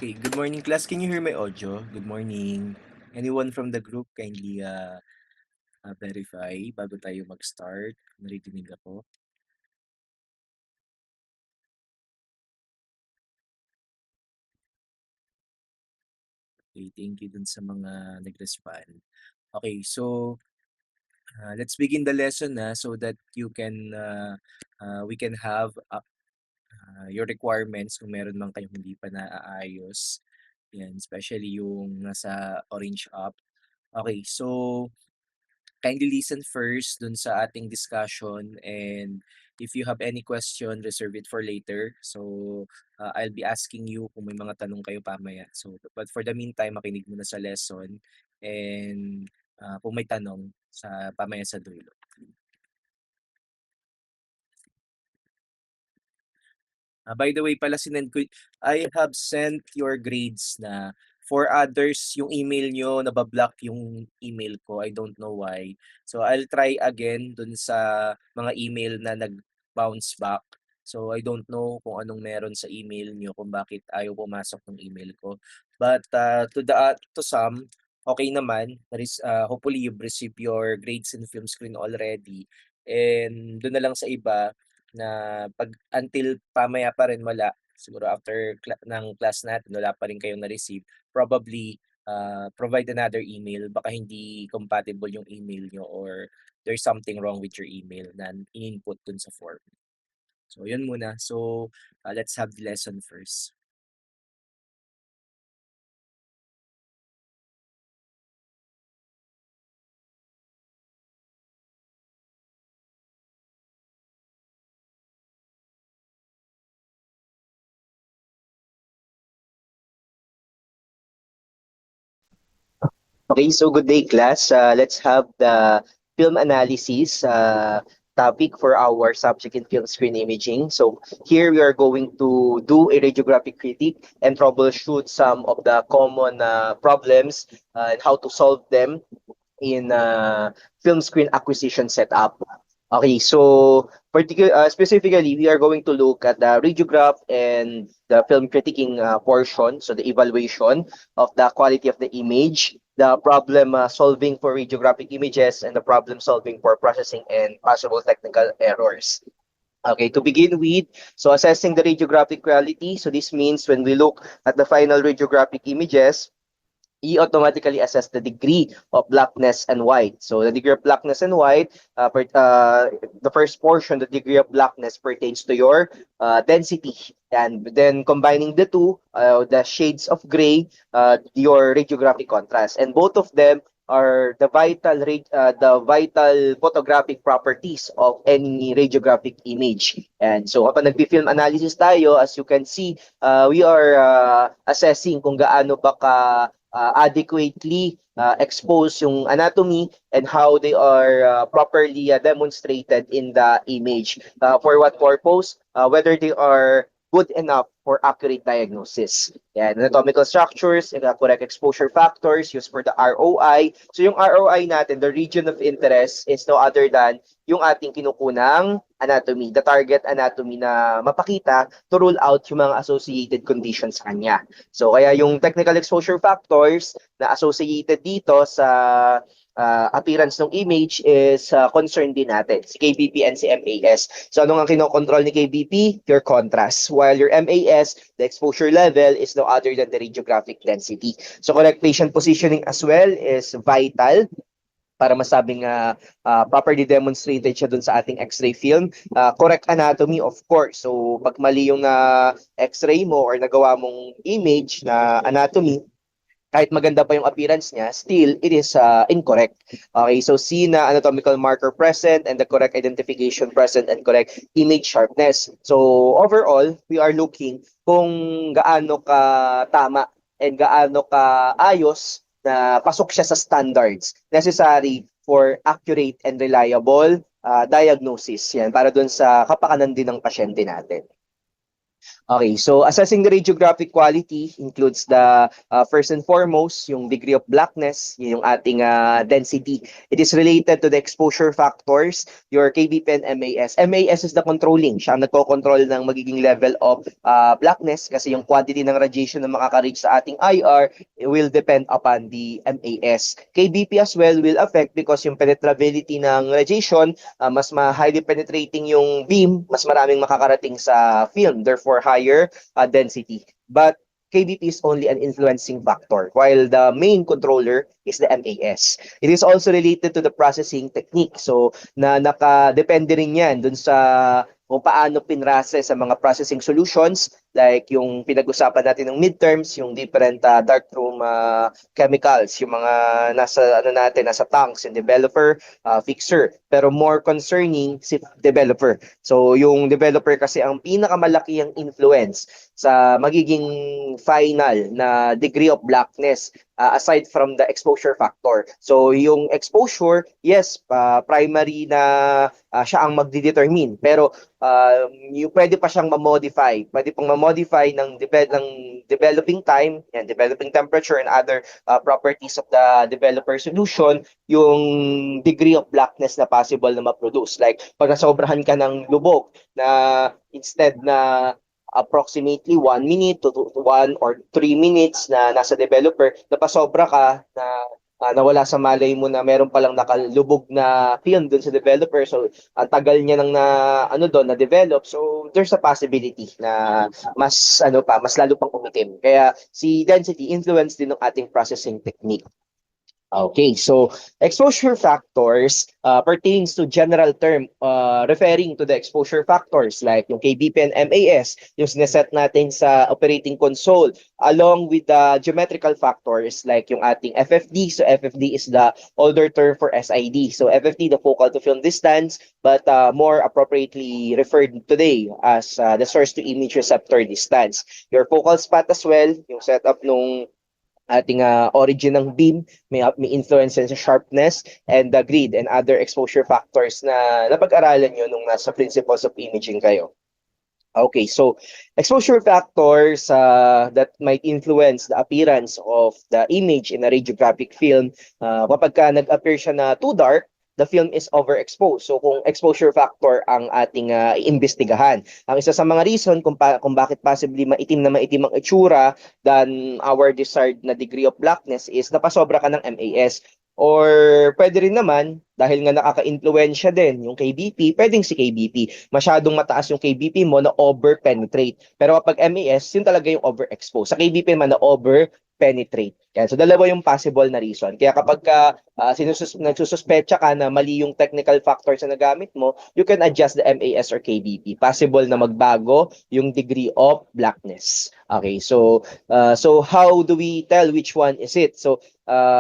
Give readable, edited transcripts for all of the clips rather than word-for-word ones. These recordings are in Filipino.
Okay, good morning class. Can you hear my audio? Good morning. Anyone from the group kindly verify bago tayo mag-start. Naririnig ako. Okay, thank you dun sa mga nag-respond. Okay, so let's begin the lesson na so that you can we can have your requirements kung meron man kayong hindi pa naaayos. Yan, especially yung nasa orange app. Okay, so kindly listen first dun sa ating discussion, and if you have any question, reserve it for later. So, I'll be asking you kung may mga tanong kayo pamaya. So, but for the meantime, makinig muna sa lesson, and kung may tanong sa pamaya sa dulo. By the way pala sinend ko I have sent your grades na. For others, yung email nyo naba-block yung email ko, I don't know why. So I'll try again dun sa mga email na nag-bounce back. So I don't know kung anong meron sa email nyo kung bakit ayaw pumasok ng email ko. But to some, okay naman. Hopefully you've received your grades in film screen already. And dun na lang sa iba, na 'pag until pamaya pa rin wala, siguro after ng class natin wala pa rin kayong na-receive, probably, provide another email. Baka hindi compatible yung email nyo or there's something wrong with your email na in-input dun sa form. So yun muna. So, let's have the lesson first. Okay, so good day, class. Let's have the film analysis topic for our subject in film screen imaging. So here we are going to do a radiographic critique and troubleshoot some of the common problems and how to solve them in film screen acquisition setup. Okay, so specifically, we are going to look at the radiograph and the film critiquing portion, so the evaluation of the quality of the image, the problem solving for radiographic images, and the problem solving for processing and possible technical errors. Okay, to begin with, so assessing the radiographic quality. So this means when we look at the final radiographic images, you automatically assess the degree of blackness and white. So the degree of blackness and white, the first portion, the degree of blackness pertains to your density. And then combining the two, the shades of gray, your radiographic contrast. And both of them are the vital photographic properties of any radiographic image. And so kapag nag-film analysis tayo, as you can see, we are assessing kung gaano ba ka adequately expose yung anatomy and how they are properly demonstrated in the image. For what purpose? Whether they are good enough for accurate diagnosis. Yan, anatomical structures and correct exposure factors used for the ROI. So yung ROI natin, the region of interest, is no other than yung ating kinukunang anatomy, the target anatomy na mapakita to rule out yung mga associated conditions sa kanya. So kaya yung technical exposure factors na associated dito sa appearance ng image is concern din natin, si KBP and si MAS. So ano ang kinokontrol ni KBP? Your contrast. While your MAS, the exposure level is no other than the radiographic density. So correct patient positioning as well is vital para masabing properly demonstrated siya dun sa ating X-ray film. Correct anatomy, of course. So, pag mali yung X-ray mo or nagawa mong image na anatomy, kahit maganda pa yung appearance niya, still, it is incorrect. Okay, so see na anatomical marker present and the correct identification present and correct image sharpness. So, overall, we are looking kung gaano ka tama and gaano ka ayos na pasok siya sa standards necessary for accurate and reliable diagnosis. Yan, para dun sa kapakanan din ng pasyente natin. Okay, so assessing the radiographic quality includes the first and foremost, yung degree of blackness, yun yung ating density. It is related to the exposure factors, your KBP and MAS. MAS is the controlling. Siya ang nagko-control ng magiging level of blackness kasi yung quantity ng radiation na makaka-reach sa ating IR will depend upon the MAS. KBP as well will affect because yung penetrability ng radiation mas highly penetrating yung beam, mas maraming makakarating sa film, therefore higher density. But KBP is only an influencing factor, while the main controller is the MAS. It is also related to the processing technique. So, nakadepende rin yan dun sa kung paano pinrasa sa mga processing solutions like yung pinag-usapan natin ng midterms, yung different darkroom chemicals, yung mga nasa tanks, yung developer, fixer. Pero more concerning si developer. So yung developer kasi ang pinakamalaki ang influence sa magiging final na degree of blackness aside from the exposure factor. So yung exposure, yes, primary na siya ang magdi-determine. Pero yung pwede pa siyang ma-modify. Pwede pang ma-modify ng developing time, and developing temperature and other properties of the developer solution, yung degree of blackness na possible na ma-produce. Like, pag nasobrahan ka ng lubog na instead na approximately 1 minute to 1 or 3 minutes na nasa developer, napasobra ka na nawala sa malay mo na meron palang nakalubog na film dun sa developer. So, ang tagal niya nang ano doon na develop. So, there's a possibility na mas lalo pang umitim. Kaya si density influence din ng ating processing technique. Okay, so exposure factors pertains to general term referring to the exposure factors like yung KBP and MAS, yung sineset natin sa operating console, along with the geometrical factors like yung ating FFD. So FFD is the older term for SID. So FFD, the focal to film distance, but more appropriately referred today as the source to image receptor distance. Your focal spot as well, yung setup nung ating origin ng beam, may influence sa sharpness and the grid and other exposure factors na napag-aralan nyo nung nasa principles of imaging kayo. Okay, so exposure factors that might influence the appearance of the image in a radiographic film, kapag ka nag-appear siya na too dark, the film is overexposed. So kung exposure factor ang ating iimbestigahan. Ang isa sa mga reason kung bakit possibly maitim na maitim ang itsura than our desired na degree of blackness is napasobra ka ng MAS. Or pwede rin naman, dahil nga nakaka-influensya din yung KBP, pwedeng si KBP. Masyadong mataas yung KBP mo na over-penetrate. Pero kapag MAS, yun talaga yung overexpose. Sa KBP man na over-penetrate. Yan. So dalawa yung possible na reason. Kaya kapag nagsususpecha ka na mali yung technical factors na nagamit mo, you can adjust the MAS or KBP. Possible na magbago yung degree of blackness. Okay, so how do we tell which one is it? So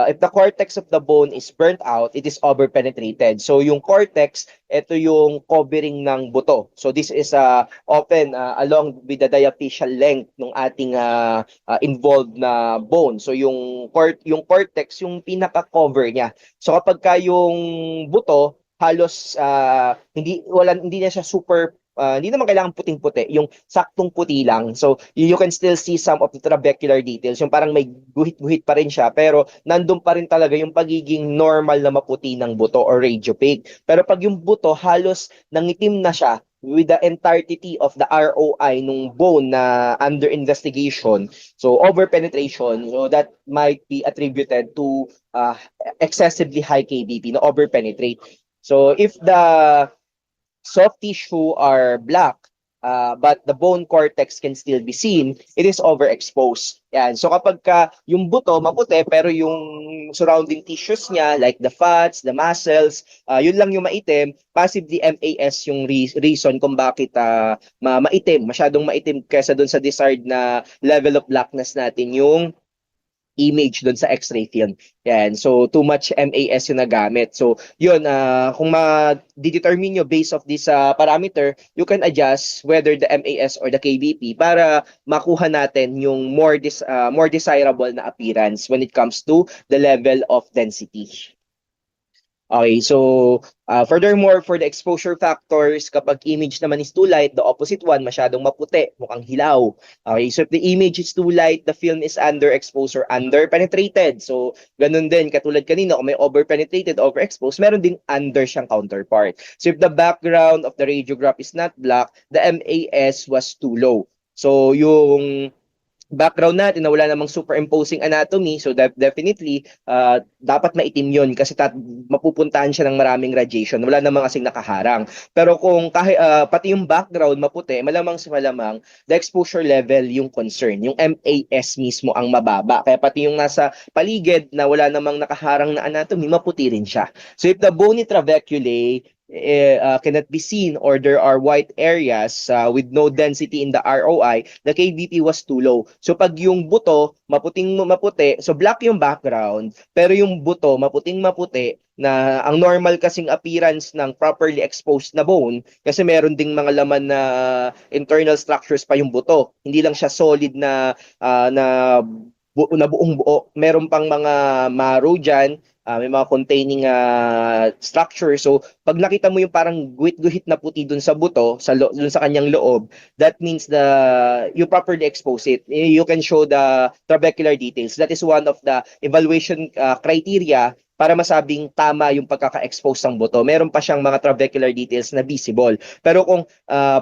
if the cortex of the bone is burnt out, it is overpenetrated. So yung cortex, ito yung covering ng buto. So this is often along with the diaphyseal length ng ating involved na bone. So yung cortex, yung pinaka-cover niya. So kapag ka yung buto, halos hindi na siya super hindi naman kailangan puting-puti, yung saktong puti lang. So, you can still see some of the trabecular details. Yung parang may guhit-guhit pa rin siya, pero nandun pa rin talaga yung pagiging normal na maputi ng buto or radiopaque. Pero pag yung buto halos nangitim na siya with the entirety of the ROI nung bone na under investigation, so over-penetration, so that might be attributed to excessively high KBP na over-penetrate. So, if the soft tissue are black, but the bone cortex can still be seen, it is overexposed. Yan. So kapag yung buto maputi pero yung surrounding tissues niya like the fats, the muscles, yun lang yung maitim, possibly MAS yung reason kung bakit maitim, masyadong maitim kaysa dun sa desired na level of blackness natin yung image doon sa X-ray film. Yan. So, too much MAS yung nagamit. So, yun, kung ma-determine nyo based of this parameter, you can adjust whether the MAS or the KBP para makuha natin yung more desirable na appearance when it comes to the level of density. Okay, so furthermore, for the exposure factors, kapag image naman is too light, the opposite one, masyadong maputi, mukhang hilaw. Okay, so if the image is too light, the film is underexposed or underpenetrated. So, ganun din, katulad kanina, kung may overpenetrated, overexposed, meron ding under siyang counterpart. So, if the background of the radiograph is not black, the MAS was too low. So, yung background natin na wala namang superimposing anatomy, so definitely dapat maitim yun kasi mapupuntahan siya ng maraming radiation, wala namang kasing nakaharang. Pero kung kahit pati yung background maputi, malamang sa malamang the exposure level yung concern, yung MAS mismo ang mababa, kaya pati yung nasa paligid na wala namang nakaharang na anatomy, maputi rin siya. So if the bony trabeculae cannot be seen or there are white areas with no density in the ROI, the KBP was too low. So pag yung buto maputing maputi, so black yung background, pero yung buto maputing maputi na ang normal kasing appearance ng properly exposed na bone kasi meron ding mga laman na internal structures pa yung buto. Hindi lang siya solid na buong buo. Meron pang mga marrow dyan, may mga containing structure. So, pag nakita mo yung parang guhit-guhit na puti dun sa buto, dun sa kanyang loob, that means you properly expose it. You can show the trabecular details. That is one of the evaluation criteria para masabing tama yung pagkaka-expose ng buto. Meron pa siyang mga trabecular details na visible. Pero kung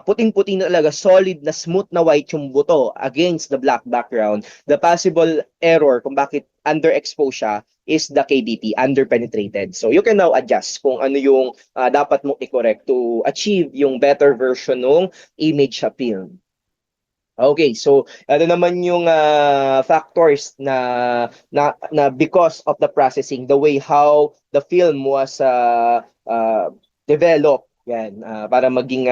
puting-puting na talaga, solid na smooth na white yung buto against the black background, the possible error kung bakit underexposed siya is the KBP, underpenetrated. So you can now adjust kung ano yung dapat mong i-correct to achieve yung better version ng image sa film. Okay, so ano naman yung factors na because of the processing, the way how the film was developed, yan, para maging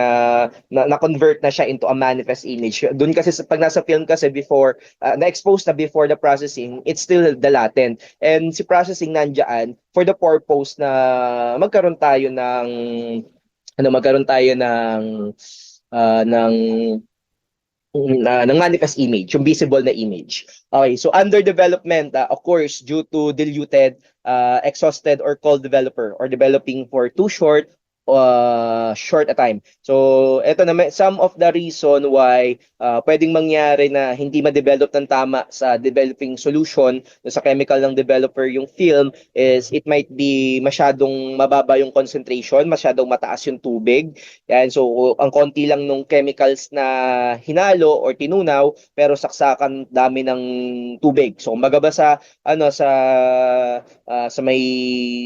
na-convert na siya into a manifest image. Doon kasi pag nasa film kasi before, na-expose na before the processing, it's still the latent. And si processing nandiyan for the purpose na magkaroon tayo magkaroon tayo ng ng manifest image, yung visible na image. Okay, so under development, of course, due to diluted, exhausted, or cold developer, or developing for too short a time. So, ito na some of the reason why pwedeng mangyari na hindi ma-develop ng tama sa developing solution sa chemical ng developer yung film is it might be masyadong mababa yung concentration, masyadong mataas yung tubig. Yan, so ang konti lang nung chemicals na hinalo or tinunaw pero saksakan dami ng tubig. So kumbaga ba sa may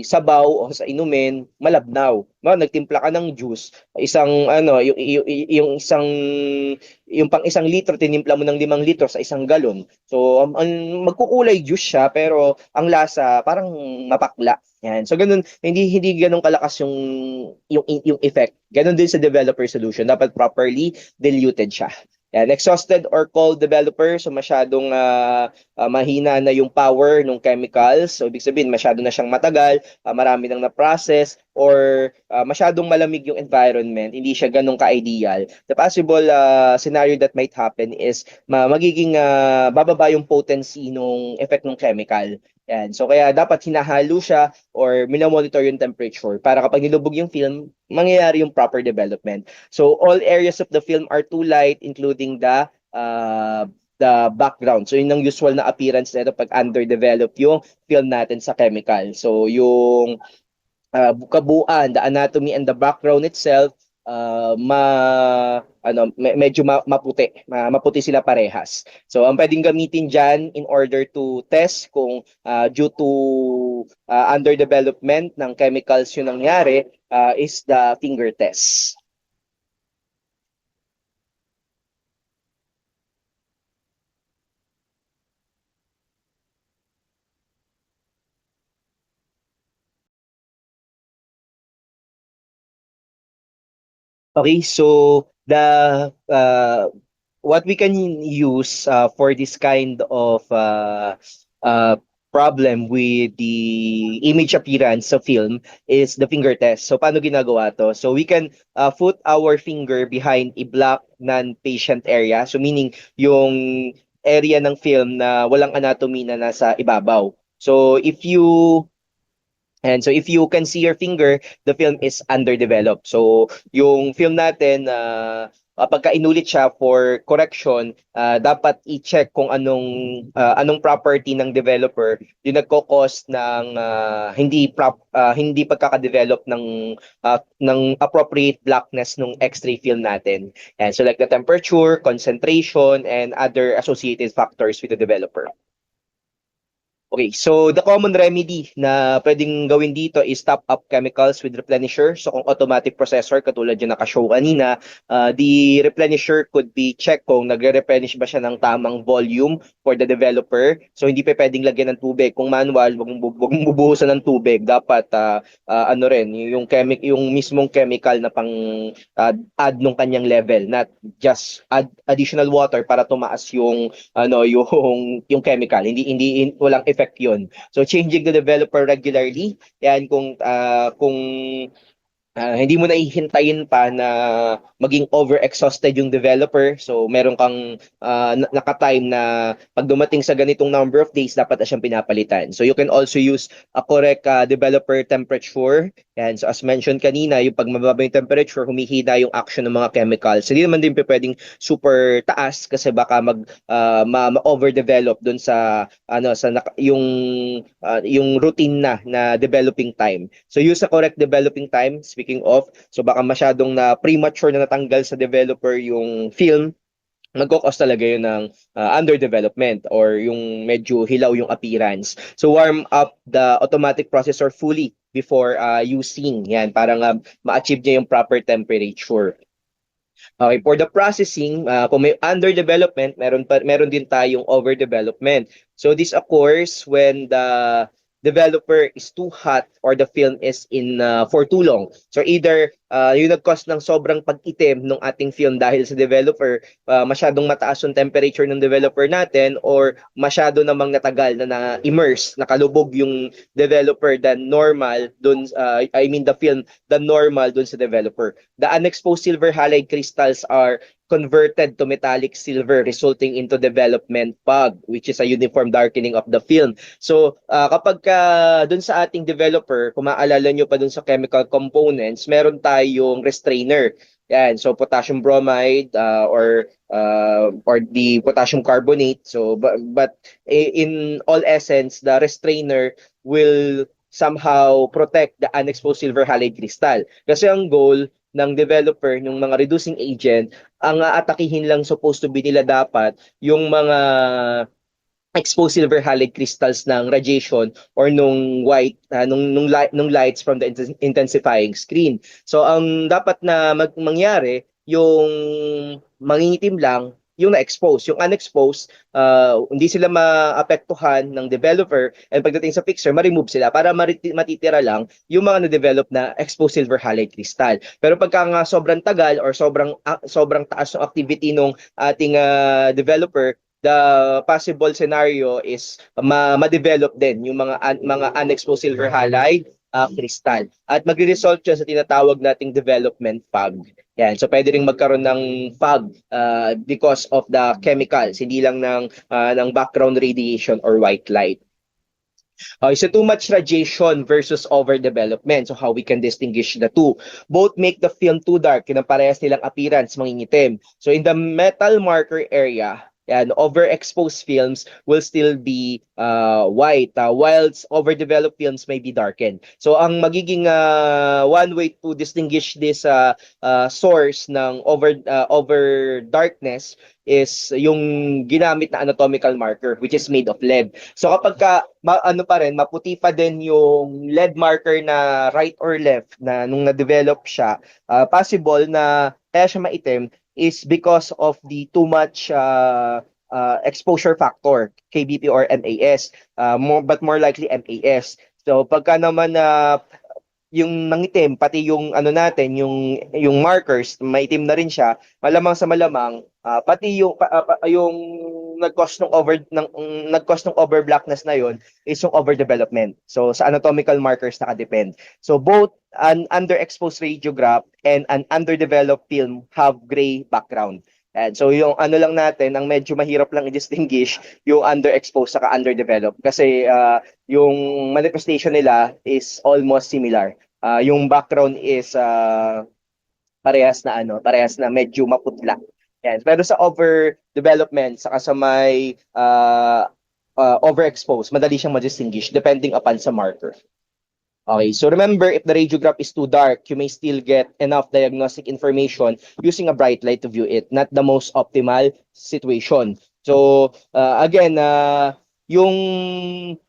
sabaw o sa inumin, malabnaw. Nagtimpla ka ng juice, isang yung isang yung pang 1 litro tinimpla mo ng 5 litro sa 1 galon. So magkukulay juice siya pero ang lasa parang mapakla. Yan. So ganun, hindi ganun kalakas yung effect. Ganun din sa developer solution, dapat properly diluted siya. Yan, exhausted or cold developer, so masyadong mahina na yung power ng chemicals. So ibig sabihin masyado na siyang matagal, marami nang na-process or masyadong malamig yung environment, hindi siya ganun ka-ideal. The possible scenario that might happen is magiging bababa yung potency ng effect ng chemical. Yan. So kaya dapat hinahalo siya or minomonitor yung temperature para kapag nilubog yung film, mangyayari yung proper development. So all areas of the film are too light including the background. So yun ang usual na appearance nito pag underdeveloped yung film natin sa chemical. So yung kabuuan, the anatomy and the background itself, medyo maputi, maputi sila parehas. So ang pwedeng gamitin diyan in order to test kung due to underdevelopment ng chemicals yung nangyari is the finger test. Okay, so the what we can use for this kind of uh, problem with the image appearance of film is the finger test. So paano ginagawa to? So we can put our finger behind a black non-patient area. So meaning yung area ng film na walang anatomy na nasa ibabaw. So if you And so if you can see your finger, the film is underdeveloped. So yung film natin, pagka inulit siya for correction, dapat i-check kung anong property ng developer yung nagko-cause ng hindi pagkaka-develop ng appropriate blackness ng X-ray film natin. And so like the temperature, concentration, and other associated factors with the developer. Okay, so the common remedy na pwedeng gawin dito is top up chemicals with replenisher. So kung automatic processor, katulad yung nakashow kanina, the replenisher could be check kung nagre-replenish ba siya ng tamang volume for the developer. So hindi pa pwedeng lagyan ng tubig. Kung manual, wag mong bubuhusan ng tubig. Dapat ano rin, yung mismong chemical na pang add nung kanyang level, not just add additional water para tumaas yung chemical. Walang effect yun. So changing the developer regularly, yan kung hindi mo na ihintayin pa na maging over-exhausted yung developer. So, meron kang naka-time na pag dumating sa ganitong number of days, dapat na siyang pinapalitan. So, you can also use a correct developer temperature. Yan. So, as mentioned kanina, yung pag mababa yung temperature, humihina yung action ng mga chemicals. Hindi naman din pwedeng super taas kasi baka ma-overdevelop dun sa yung routine na developing time. So use a correct developing time, speaking of, so baka masyadong na premature na natanggal sa developer yung film, magkakos talaga yun ng underdevelopment or yung medyo hilaw yung appearance. So warm up the automatic processor fully before using yan para nga ma-achieve niya yung proper temperature. Okay, for the processing, kung may underdevelopment, meron din tayong overdevelopment. So this occurs when the developer is too hot or the film is in for too long. So either yung nag-cause ng sobrang pag-itim ng ating film dahil sa developer, masyadong mataas yung temperature ng developer natin or masyado namang natagal na na-immerse, nakalubog yung developer than normal dun, I mean the film than normal dun sa developer. The unexposed silver halide crystals are converted to metallic silver resulting into development fog, which is a uniform darkening of the film. So kapag dun sa ating developer, kung maalala nyo pa dun sa chemical components, meron tayong restrainer. Yan, so potassium bromide or the potassium carbonate. So but in all essence, the restrainer will somehow protect the unexposed silver halide crystal. Kasi ang goal ng developer, yung mga reducing agent, ang aatakihin lang supposed to be nila dapat yung mga exposed silver halide crystals ng radiation or nung lights from the intensifying screen. So ang dapat na mangyari yung mangingitim lang yung na-expose. Yung unexposed, hindi sila maapektuhan ng developer and pagdating sa picture, ma-remove sila para matitira lang yung mga na-develop na exposed silver halide crystal. Pero pagka nga sobrang tagal or sobrang taas ng activity ng ating developer, the possible scenario is ma-develop din yung mga unexposed silver halide crystal. At magre-result yun sa tinatawag nating development fog. Yan. So pwede ring magkaroon ng fog because of the chemicals, hindi lang ng background radiation or white light. Okay, so too much radiation versus overdevelopment. So how we can distinguish the two. Both make the film too dark. Parehas nilang appearance, mangingitim. So in the metal marker area, yan, overexposed films will still be white, whilst overdeveloped films may be darkened. So ang magiging one way to distinguish this source ng over darkness is yung ginamit na anatomical marker which is made of lead. So kapag ano pa rin, maputi pa din yung lead marker na right or left na nung na-develop siya, possible na kaya siya maitim is because of the too much exposure factor, KBP or MAS, but more likely MAS. So pagka naman yung nangitim pati yung ano natin yung markers maitim na rin siya, malamang sa malamang pati yung nag-cause ng over blackness na yon is yung overdevelopment. So sa anatomical markers nakadepend. So both an underexposed radiograph and an underdeveloped film have gray background. And so yung ano lang natin, ang medyo mahirap lang i-distinguish yung underexposed saka underdeveloped kasi yung manifestation nila is almost similar. Yung background is parehas na medyo maputla. Yan. Pero sa overdevelopment saka sa may overexposed, madali siyang ma-distinguish depending upon sa marker. Okay, so remember, if the radiograph is too dark, you may still get enough diagnostic information using a bright light to view it, not the most optimal situation. So, again, yung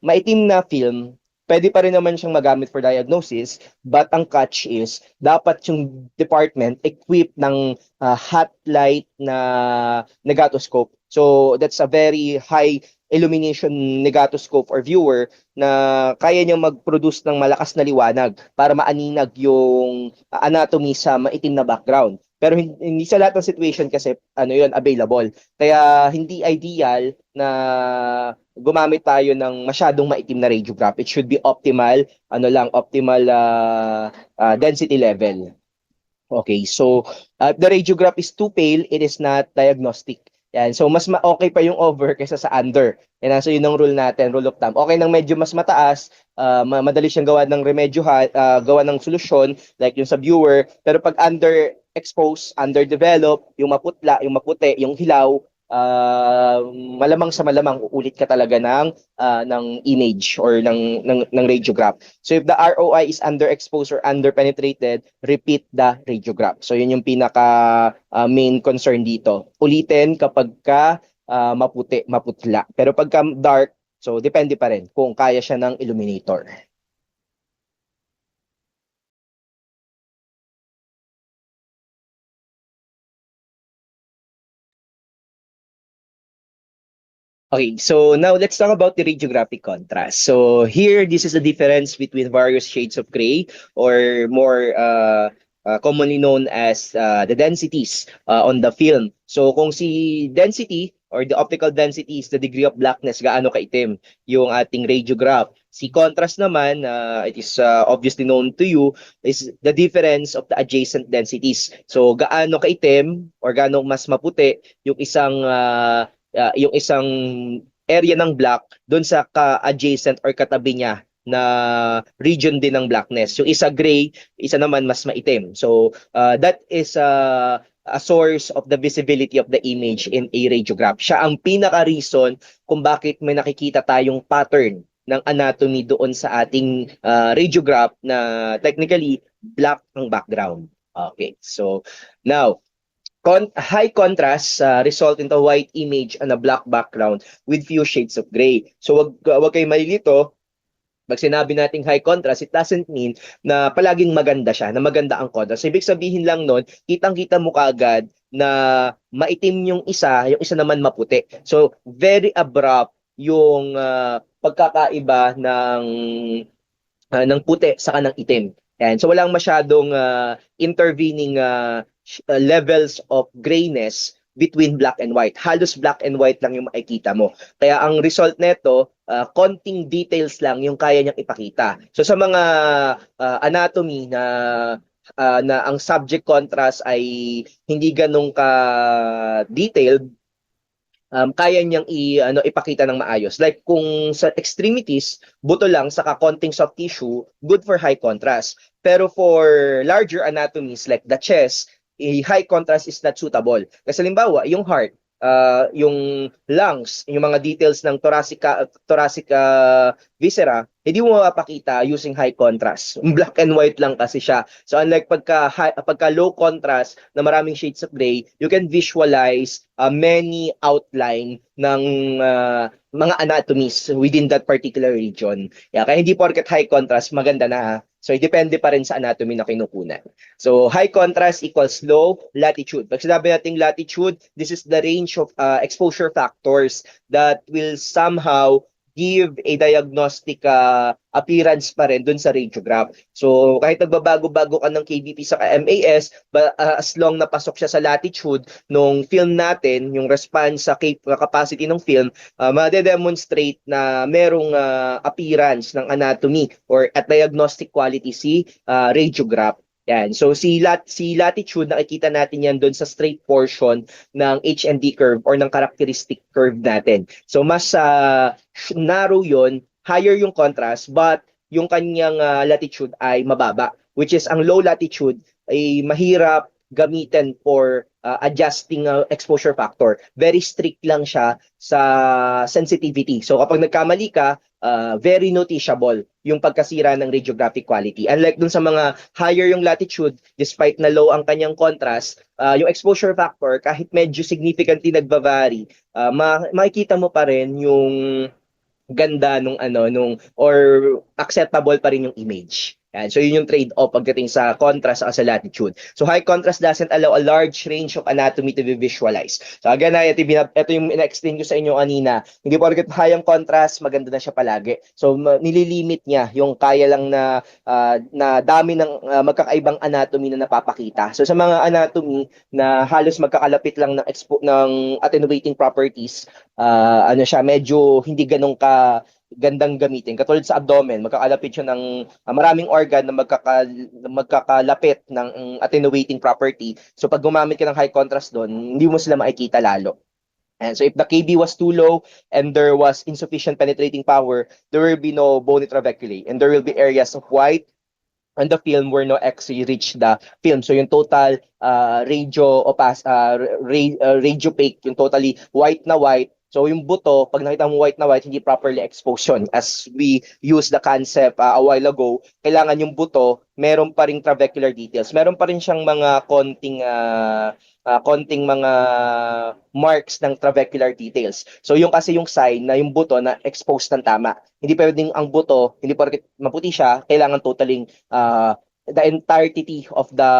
maitim na film, pwede pa rin naman siyang magamit for diagnosis, but ang catch is, dapat yung department equipped ng hot light na negatoscope. So, that's a very high illumination negatoscope or viewer na kaya niyang mag-produce ng malakas na liwanag para maaninag yung anatomy sa maitim na background. Pero hindi sa lahat ng situation kasi ano yun available. Kaya hindi ideal na gumamit tayo ng masyadong maitim na radiograph. It should be optimal, optimal density level. Okay, so if the radiograph is too pale, it is not diagnostic. Yan. So mas okay pa yung over kaysa sa under. Yan, so yun ang rule natin, rule of thumb. Okay nang medyo mas mataas, madali siyang gawa ng remedyohan, gawa ng solusyon like yung sa viewer. Pero pag underexposed, underdeveloped, yung maputla, yung maputi, yung hilaw, malamang sa malamang uulit ka talaga ng image or ng radiograph. So if the ROI is underexposed or underpenetrated, repeat the radiograph. So yun yung pinaka main concern dito. Ulitin kapag ka maputi, maputla. Pero pagka dark, so depende pa rin kung kaya siya ng illuminator. Okay, so now let's talk about the radiographic contrast. So here, this is the difference between various shades of gray or more commonly known as the densities on the film. So kung si density or the optical density is the degree of blackness, gaano kaitim yung ating radiograph. Si contrast naman, it is obviously known to you, is the difference of the adjacent densities. So gaano kaitim or gaano mas maputi yung isang area ng black doon sa ka-adjacent or katabi niya na region din ng blackness. Yung isa gray, isa naman mas maitim. So that is a source of the visibility of the image in a radiograph. Siya ang pinaka-reason kung bakit may nakikita tayong pattern ng anatomy doon sa ating radiograph na technically black ang background. Okay, so now, high contrast result into white image on a black background with few shades of gray. So wag kayo malilito. Pag sinabi nating high contrast, it doesn't mean na palaging maganda siya, na maganda ang contrast. So, ibig sabihin lang nun, kitang-kita mo kaagad na maitim yung isa naman maputi. So, very abrupt yung pagkakaiba ng puti sa kanang itim. Yan. So walang masyadong intervening levels of grayness between black and white. Halos black and white lang yung makikita mo. Kaya ang result nito, konting details lang yung kaya niyang ipakita. So sa mga anatomy na ang subject contrast ay hindi ganun ka detailed, kaya niyang ipakita ng maayos. Like kung sa extremities, buto lang saka konting soft tissue, good for high contrast. Pero for larger anatomies like the chest, high contrast is not suitable. Kasi halimbawa, yung heart, yung lungs, yung mga details ng thoracic viscera, hindi mo mapapakita using high contrast. Black and white lang kasi siya. So unlike pagka low contrast na maraming shades of gray, you can visualize many outline ng mga anatomies within that particular region. Yeah, kaya hindi porket high contrast maganda na. So depende pa rin sa anatomy na kinukunan. So high contrast equals low latitude. Pag sinabi nating latitude, this is the range of exposure factors that will somehow give a diagnostic appearance pa rin dun sa radiograph. So kahit nagbabago-bago ka ng KBP sa MAS, as long na pasok siya sa latitude nung film natin, yung response sa capacity ng film, ma-demonstrate na merong appearance ng anatomy or at diagnostic quality si radiograph. Yan. So si latitude, nakikita natin yan doon sa straight portion ng H&D curve or ng characteristic curve natin. So mas narrow yon, higher yung contrast, but yung kanyang latitude ay mababa, which is ang low latitude ay mahirap gamitin for adjusting exposure factor. Very strict lang siya sa sensitivity. So kapag nagkamali ka, very noticeable yung pagkasira ng radiographic quality. Unlike dun sa mga higher yung latitude, despite na low ang kanyang contrast, yung exposure factor, kahit medyo significantly nagbavari, makikita mo pa rin yung ganda nung or acceptable pa rin yung image. Yan. So yun yung trade-off pagdating sa contrast at sa latitude. So high contrast doesn't allow a large range of anatomy to be visualized. So again, ito yung ina-explain ko sa inyo kanina. Hindi porket high ang contrast, maganda na siya palagi. So nililimit niya yung kaya lang na dami ng magkakaibang anatomy na napapakita. So sa mga anatomy na halos magkakalapit lang ng attenuating properties, siya medyo hindi ganun ka gandang gamitin. Katulad sa abdomen, magkakalapit siya ng maraming organ na magkakalapit ng attenuating property. So pag gumamit ka ng high contrast doon, hindi mo sila makikita lalo. And so if the KB was too low and there was insufficient penetrating power, there will be no bony trabeculae and there will be areas of white on the film where no X-ray reach the film. So yung total radio opaque, yung totally white na white. So yung buto, pag nakita mo white na white, hindi properly exposed yun. As we use the concept a while ago, kailangan yung buto, meron pa ring trabecular details. Meron pa rin siyang mga konting mga marks ng trabecular details. So yung kasi yung sign na yung buto na exposed ng tama. Hindi pwedeng ang buto, hindi porket maputi siya, kailangan totaling the entirety of the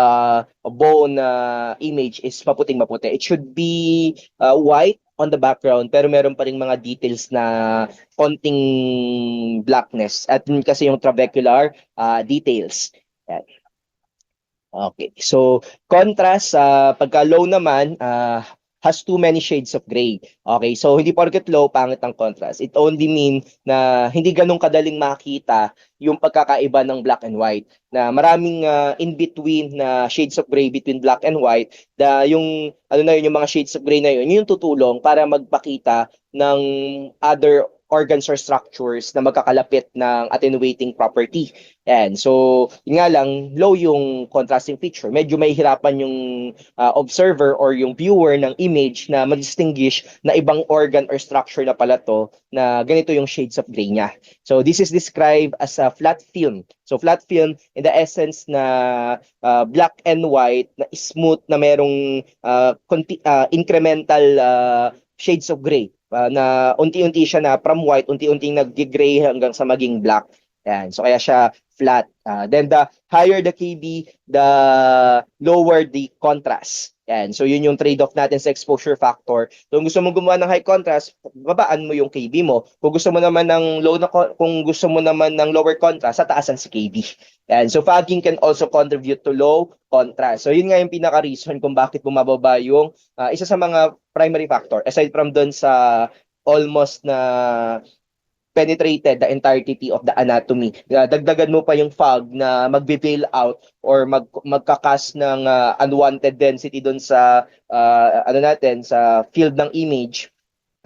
bone image is maputing maputi. It should be white on the background pero meron pa ring mga details na konting blackness at yun kasi yung trabecular details. Yan. Okay. So, contrast sa pagka low naman, has too many shades of gray. Okay. So, hindi porket low, pangit ang contrast. It only mean na hindi ganun kadaling makita yung pagkakaiba ng black and white. Na maraming in-between na shades of gray between black and white. Yung mga shades of gray na yun yung tutulong para magpakita ng other organs or structures na magkakalapit ng attenuating property. Yan. So, yun nga lang, low yung contrasting feature. Medyo mahihirapan yung observer or yung viewer ng image na ma-distinguish na ibang organ or structure na pala to na ganito yung shades of gray niya. So, this is described as a flat film. So, flat film, in the essence na black and white, na smooth, na merong incremental shades of gray. Na unti-unti siya na from white, unti-unting nag-gray hanggang sa maging black. Yan. So kaya siya flat. Then the higher the KB, the lower the contrast. Yan. So yun yung trade-off natin sa exposure factor. So kung gusto mong gumawa ng high contrast, babaan mo yung KB mo. Kung gusto mo naman ng lower contrast, sa taasan si KB. Yan. So fogging can also contribute to low contrast. So yun nga yung pinaka-reason kung bakit bumababa yung isa sa mga primary factor aside from dun sa almost na penetrated the entirety of the anatomy. Dagdagan mo pa yung fog na magbe-veil out or magkakas ng unwanted density doon sa sa field ng image,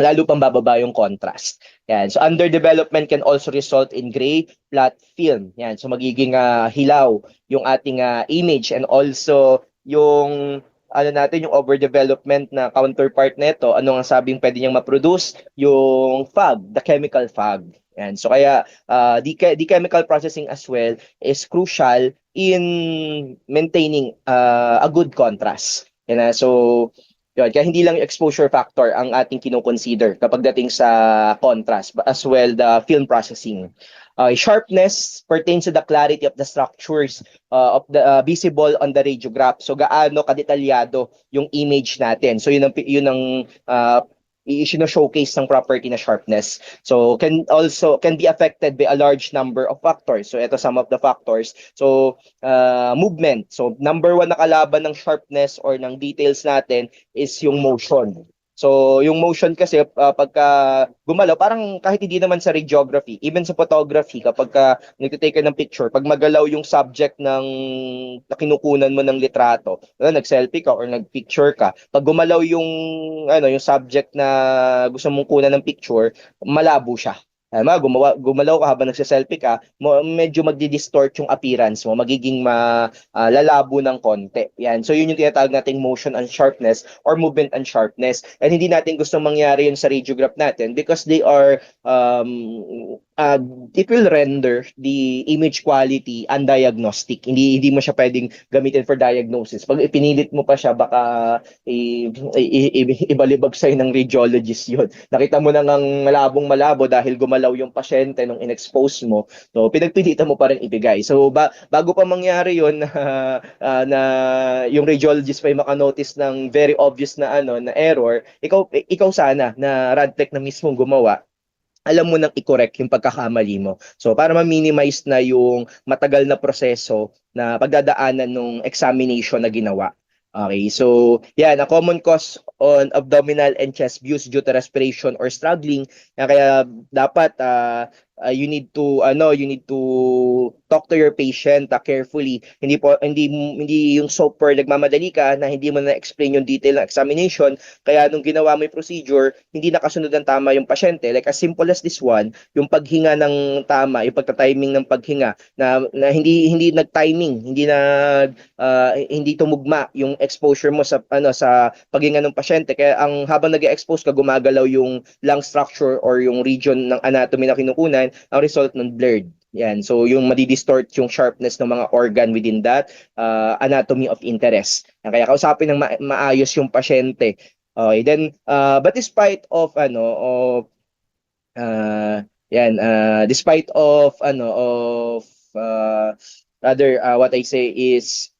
lalo pang bababa yung contrast. Yan. So underdevelopment can also result in gray flat film. Yan. So magiging hilaw yung ating image and also yung yung overdevelopment na counterpart nito, ano ang sabing pwede niyang ma-produce? Yung fog, the chemical fog. Yan. So kaya the chemical processing as well is crucial in maintaining a good contrast. Yan, so yun, kaya hindi lang yung exposure factor ang ating kino-consider kapag dating sa contrast, but as well the film processing. Sharpness pertains to the clarity of the structures of the visible on the radiograph. So gaano kadetalyado yung image natin. So yun ang i-showcase ng property na sharpness. So can be affected by a large number of factors. So ito some of the factors. So movement. So number one na kalaban ng sharpness or ng details natin is yung motion. So, yung motion kasi pagka gumalaw, parang kahit hindi naman sa radiography, even sa photography, kapag nagtitake ka ng picture, pag magalaw yung subject na kinukunan mo ng litrato, nag-selfie ka or nag-picture ka, pag gumalaw yung subject na gusto mong kunan ng picture, malabo siya. Tama, gumalaw ka habang nagse-selfie ka, medyo magdi-distort yung appearance mo, magiging lalabo ng konti. Yan. So yun yung tinatawag nating motion unsharpness or movement unsharpness. And hindi natin gusto mangyari yun sa radiograph natin because they are uh, it will render the image quality undiagnostic. Hindi mo siya pwedeng gamitin for diagnosis. Pag ipinilit mo pa siya, baka ibalibag sa'yo ng radiologist yun. Nakita mo na ngang malabong-malabo dahil gumalaw yung pasyente nung in-expose mo. So, pinagpilitan mo pa rin ibigay. So, bago pa mangyari yun na yung radiologist pa yung makanotice ng very obvious na error, ikaw sana na radtech na mismong gumawa, alam mo nang i-correct yung pagkakamali mo. So para ma-minimize na yung matagal na proseso na pagdadaanan ng examination na ginawa. Okay, so yan, a common cause on abdominal and chest views due to respiration or struggling. Kaya dapat you need to talk to your patient carefully. Hindi yung super nagmamadali ka na hindi mo na explain yung detail ng examination. Kaya nung ginawa mo yung procedure, hindi nakasunod ng tama yung pasyente. Like as simple as this one, yung paghinga ng tama, yung pagta-timing ng paghinga na hindi nag-timing, hindi tumugma yung exposure mo sa paghinga ng pasyente. Kaya habang nag-expose ka, gumagalaw yung lung structure or yung region ng anatomy na kinukunan, ang result ng blurred. Yan. So yung madidistort yung sharpness ng mga organ within that anatomy of interest. Kaya kausapin ng maayos yung pasyente. Okay, then but despite of what I say is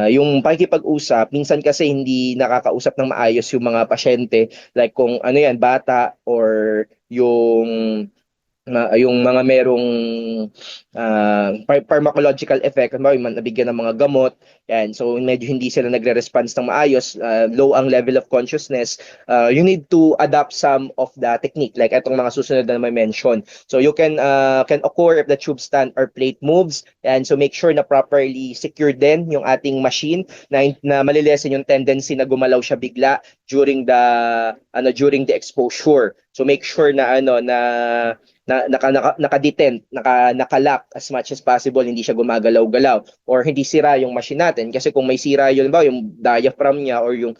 yung pakikipag-usap, minsan kasi hindi nakakausap ng maayos yung mga pasyente, like kung ano yan, bata or yung mga merong pharmacological effect, halimbawa yung nabigyan ng mga gamot, yan, so medyo hindi sila nagre-response ng maayos, low ang level of consciousness, you need to adapt some of the technique, like itong mga susunod na may mention. So you can occur if the tube stand or plate moves, and so make sure na properly secure din yung ating machine na malilesen yung tendency na gumalaw siya bigla during the exposure. So make sure na naka-detent, naka-lock as much as possible, hindi siya gumagalaw-galaw or hindi sira yung machine natin. Kasi kung may sira yun, ba yung diaphragm niya or yung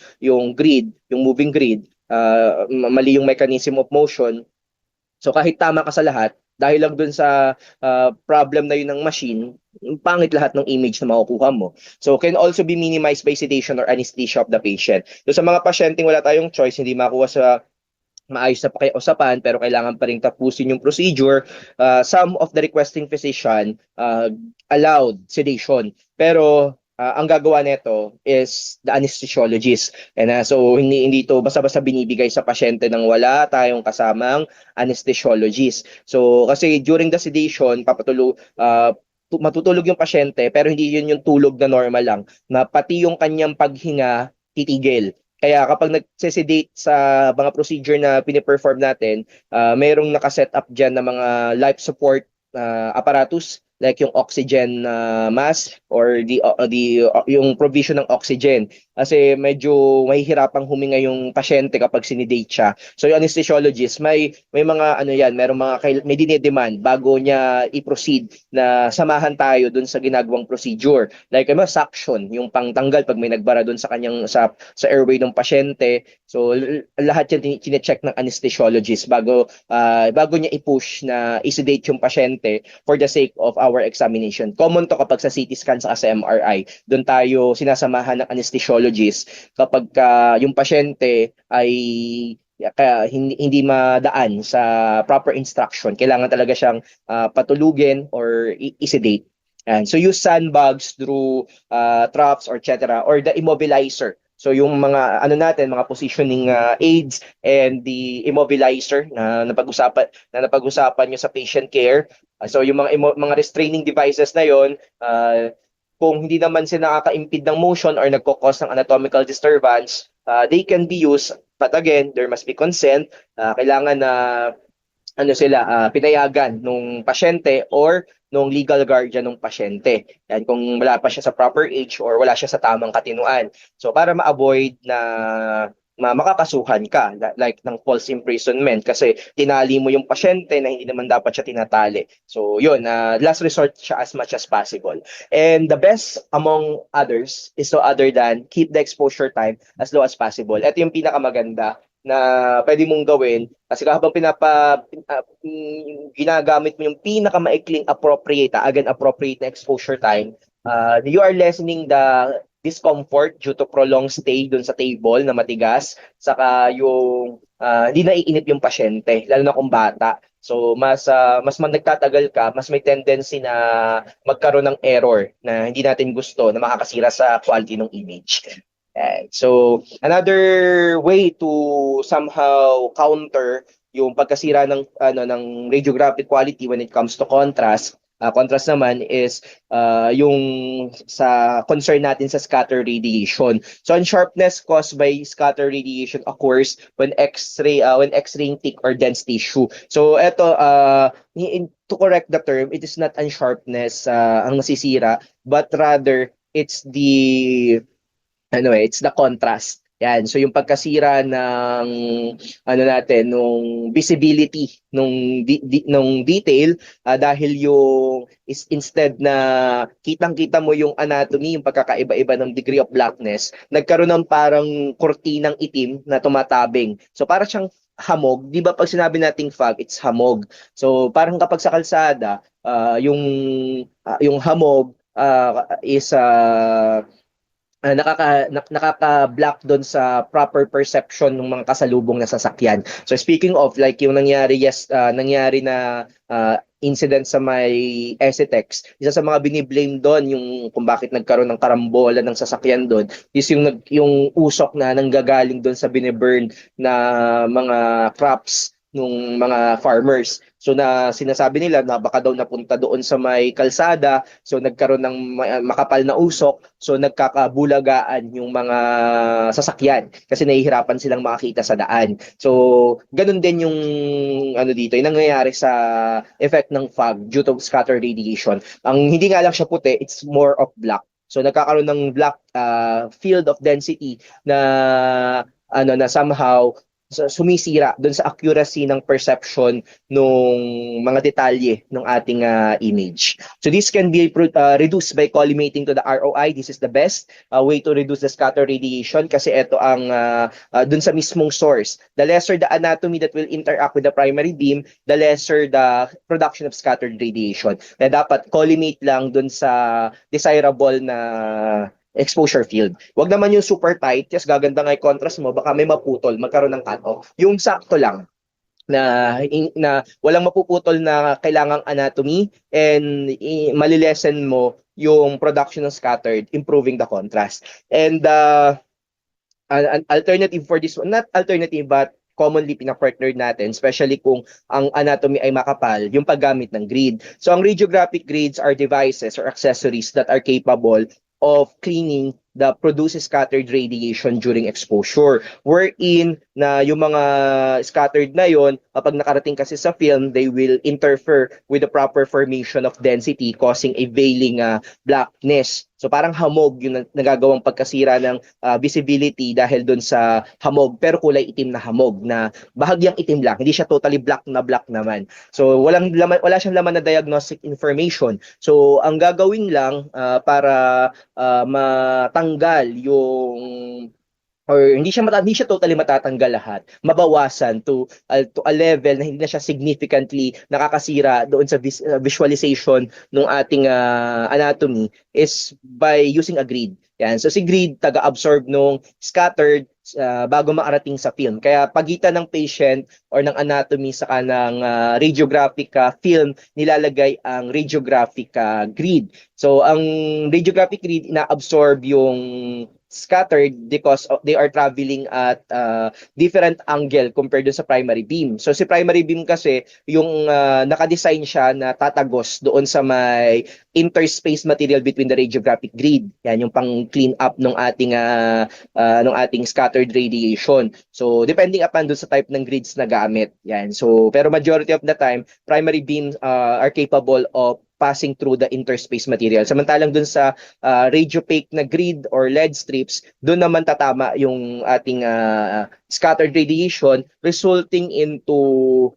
grid, yung moving grid, mali yung mechanism of motion. So kahit tama ka sa lahat, dahil lang dun sa problem na yun ng machine, pangit lahat ng image na makukuha mo. So can also be minimized by sedation or anesthesia of the patient. So sa mga pasyenteng wala tayong choice, hindi makuha sa maayos na pakiusapan pero kailangan pa rin tapusin yung procedure, some of the requesting physician allowed sedation. Pero ang gagawa nito is the anesthesiologist. And so hindi to basta-basta binibigay sa pasyente nang wala tayong kasamang anesthesiologist. So kasi during the sedation, matutulog yung pasyente pero hindi yun yung tulog na normal lang, na pati yung kanyang paghinga titigil. Kaya kapag nagse-sedate sa mga procedure na piniperform natin, mayroong nakaset up dyan na mga life support apparatus like yung oxygen mask or yung provision ng oxygen. Kasi medyo mahihirapang huminga yung pasyente kapag sinidate siya. So yung anesthesiologist, may mga merong may dinedemand bago niya i-proceed na samahan tayo dun sa ginagawang procedure. Like suction, yung pangtanggal pag may nagbara dun sa kanyang sa airway ng pasyente. So lahat yan chine-check ng anesthesiologist bago niya i-push na i-sedate yung pasyente for the sake of our examination. Common to kapag sa CT scan sa MRI. Doon tayo sinasamahan ng anesthesiologist kapag yung pasyente ay kaya hindi madaan sa proper instruction. Kailangan talaga siyang patulugin or i-sedate. And so use sandbags through traps or etc. or the immobilizer. So yung mga positioning aids and the immobilizer na napag-usapan nyo sa patient care. So yung mga restraining devices na yon, kung hindi naman sila nakaka-impede ng motion or nagko-cause ng anatomical disturbance, they can be used But again, there must be consent. Kailangan na pinayagan nung pasyente or nung legal guardian ng pasyente. Yan, kung wala pa siya sa proper age or wala siya sa tamang katinuan. So para ma-avoid na makakasuhan ka like ng false imprisonment kasi tinali mo yung pasyente na hindi naman dapat siya tinatali. So yun, last resort siya as much as possible. And the best among others is no other than keep the exposure time as low as possible. Ito yung pinakamaganda na pwede mong gawin kasi habang ginagamit mo yung pinakamaikling appropriate, again, appropriate na exposure time, you are lessening the discomfort due to prolonged stay dun sa table na matigas, saka yung hindi naiinip yung pasyente, lalo na kung bata. So mas nagtatagal ka, mas may tendency na magkaroon ng error na hindi natin gusto na makakasira sa quality ng image. So another way to somehow counter yung pagkasira ng radiographic quality when it comes to contrast. Contrast naman is yung sa concern natin sa scatter radiation. So ang sharpness caused by scatter radiation occurs when X-raying thick or dense tissue. So eto to correct the term, it is not unsharpness ang nasisira, but rather it's the contrast. Yan. So yung pagkasira ng nung visibility nung detail dahil yung instead na kitang-kita mo yung anatomy, yung pagkakaiba-iba ng degree of blackness, nagkaroon ng parang kurtinang itim na tumatabing. So para siyang hamog, 'di ba pag sinabi nating fog, it's hamog. So parang kapag sa kalsada, yung hamog is nakaka-block doon sa proper perception ng mga kasalubong na sasakyan. So speaking of like yung nangyari na incident sa may Esitex, isa sa mga biniblame doon yung kung bakit nagkaroon ng karambola ng sasakyan doon is yung usok na nanggagaling doon sa biniburn na mga crops nung mga farmers. So na sinasabi nila na baka daw napunta doon sa may kalsada, so nagkaroon ng makapal na usok, so nagkakabulagaan yung mga sasakyan kasi nahihirapan silang makakita sa daan. So ganun din yung yung nangyayari sa effect ng fog due to scatter radiation. Ang hindi nga lang siya puti, it's more of black. So nagkakaroon ng black field of density na somehow sumisira doon sa accuracy ng perception nung mga detalye ng ating image. So this can be reduced by collimating to the ROI. This is the best way to reduce the scatter radiation kasi ito ang doon sa mismong source. The lesser the anatomy that will interact with the primary beam, the lesser the production of scattered radiation. Kaya dapat collimate lang doon sa desirable na exposure field. Wag naman yung super tight, yes, gaganda nga yung contrast mo, baka may maputol, magkaroon ng cut-off. Yung sakto lang na walang mapuputol na kailangang anatomy and malilesen mo yung production ng scattered, improving the contrast. And an alternative for this one, not alternative but commonly pinapartnered natin, especially kung ang anatomy ay makapal, yung paggamit ng grid. So ang radiographic grids are devices or accessories that are capable of cleaning the produces scattered radiation during exposure. Wherein na yung mga scattered na yon, kapag nakarating kasi sa film, they will interfere with the proper formation of density causing a veiling blackness. So parang hamog yung nagagawang pagkasira ng visibility dahil doon sa hamog pero kulay itim na hamog na bahagyang itim lang, hindi siya totally black na black naman. So wala siyang laman na diagnostic information. So ang gagawin lang para matanggal yung or hindi siya totally matatanggal lahat. Mabawasan to a level na hindi na siya significantly nakakasira doon sa visualization ng ating anatomy is by using a grid. Yan. So si grid taga-absorb nung scattered bago makarating sa film. Kaya pagitan ng patient or ng anatomy sa kanang radiographic film, nilalagay ang radiographic grid. So ang radiographic grid ina-absorb yung scattered because they are traveling at different angle compared dun sa primary beam. So si primary beam kasi yung nakadesign siya na tatagos doon sa may interspace material between the radiographic grid. Yan yung pang clean up ng ating scattered radiation. So depending upon dun sa type ng grids na gamit. Yan. So pero majority of the time primary beams are capable of passing through the interspace material. Samantalang dun sa radiopaque na grid or LED strips, dun naman tatama yung ating scattered radiation resulting into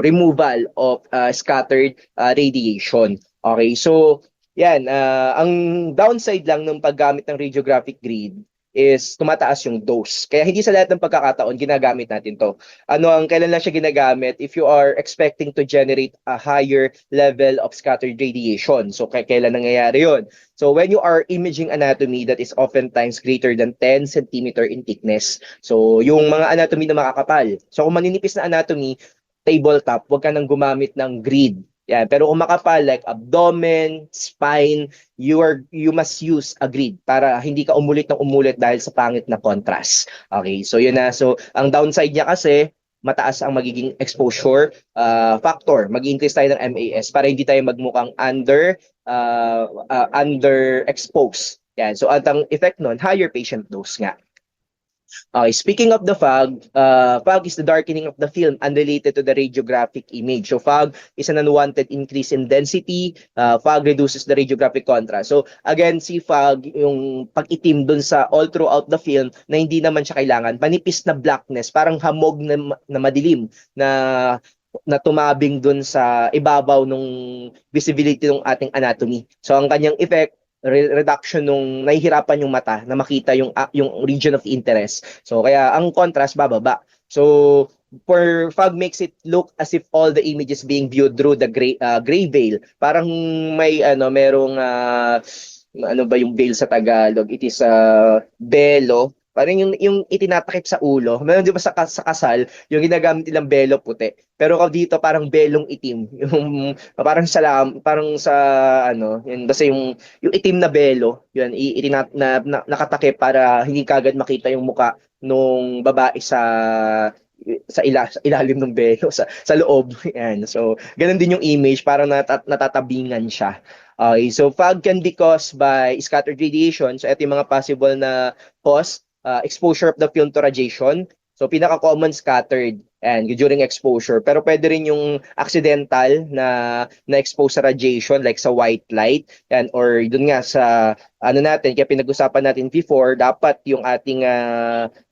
removal of scattered radiation. Okay, so yan, ang downside lang ng paggamit ng radiographic grid is tumataas yung dose. Kaya hindi sa lahat ng pagkakataon ginagamit natin to. Kailan lang siya ginagamit if you are expecting to generate a higher level of scattered radiation. So kailan nangyayari yon? So when you are imaging anatomy that is oftentimes greater than 10 centimeter in thickness, so yung mga anatomy na makakapal. So kung maninipis na anatomy, tabletop, huwag ka nang gumamit ng grid. Yan. Pero kung makapal like abdomen, spine, you must use a grid para hindi ka umulit ng umulit dahil sa pangit na contrast. Okay, so yun na. So ang downside niya kasi mataas ang magiging exposure factor. Mag-increase tayo ng MAS para hindi tayo magmukhang underexposed. Yan. So at ang effect nun, higher patient dose nga. Okay, speaking of the fog, fog is the darkening of the film unrelated to the radiographic image. So fog is an unwanted increase in density. Fog reduces the radiographic contrast. So again, si fog, yung pag-itim dun sa all throughout the film na hindi naman siya kailangan. Manipis na blackness, parang hamog na madilim na tumabing dun sa ibabaw nung visibility ng ating anatomy. So ang kanyang effect reduction nung nahihirapan yung mata na makita yung region of interest. So kaya ang contrast bababa. So for fog makes it look as if all the images being viewed through the gray veil. Parang merong ano ba yung veil sa Tagalog? It is belo. Parang yung itinatakip sa ulo. Meron di ba sa kasal, yung ginagamit nilang belo puti. Pero dito parang belong itim. Yung parang sa yun basta yung itim na belo, yun nakatakip para hindi kagad makita yung muka nung babae sa ilalim ng belo sa loob. Yan. So, ganun din yung image, parang natatabingan siya. Okay, so fog can be caused by scattered radiation. So, ito yung mga possible na cause. Exposure of the film to radiation. So, pinaka-common scattered and during exposure. Pero pwede rin yung accidental na expose sa radiation like sa white light and or dun nga sa natin, kaya pinag-usapan natin before, dapat yung ating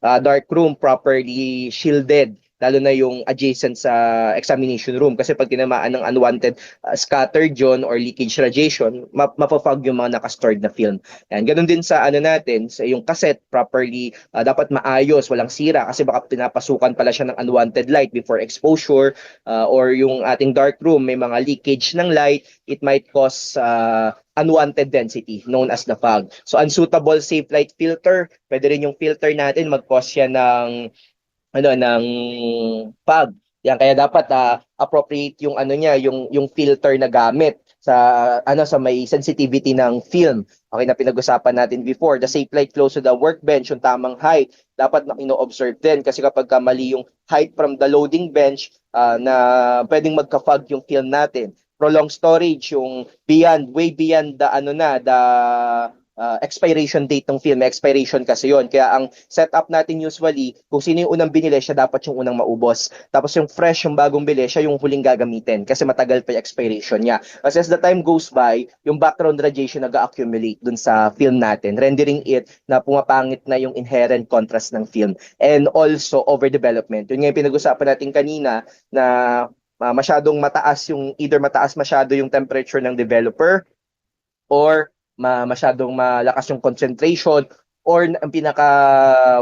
dark room properly shielded lalo na yung adjacent sa examination room kasi pag tinamaan ng unwanted scattered yon or leakage radiation, mapafog yung mga nakastored na film. Yan, ganun din sa natin, sa yung cassette properly dapat maayos, walang sira kasi baka pinapasukan pala siya ng unwanted light before exposure or yung ating dark room may mga leakage ng light, it might cause unwanted density known as the fog. So unsuitable safe light filter, pwede rin yung filter natin mag-cause siya ng fog. Yan kaya dapat appropriate yung niya, yung filter na gamit sa may sensitivity ng film. Okay na pinag-usapan natin before, the safe light close to the workbench, yung tamang height, dapat na ino-observe din kasi kapag mali yung height from the loading bench na pwedeng magka-fog yung film natin. Prolonged storage, yung way beyond the expiration date ng film, expiration kasi yon. Kaya ang setup natin usually, kung sino yung unang binili, siya dapat yung unang maubos. Tapos yung fresh, yung bagong bili, siya yung huling gagamitin kasi matagal pa yung expiration niya. Kasi as the time goes by, yung background radiation nag-accumulate dun sa film natin, rendering it na pumapangit na yung inherent contrast ng film. And also overdevelopment. Yun nga yung pinag-usapan natin kanina na masyadong either mataas masyado yung temperature ng developer or masyadong malakas yung concentration or ang pinaka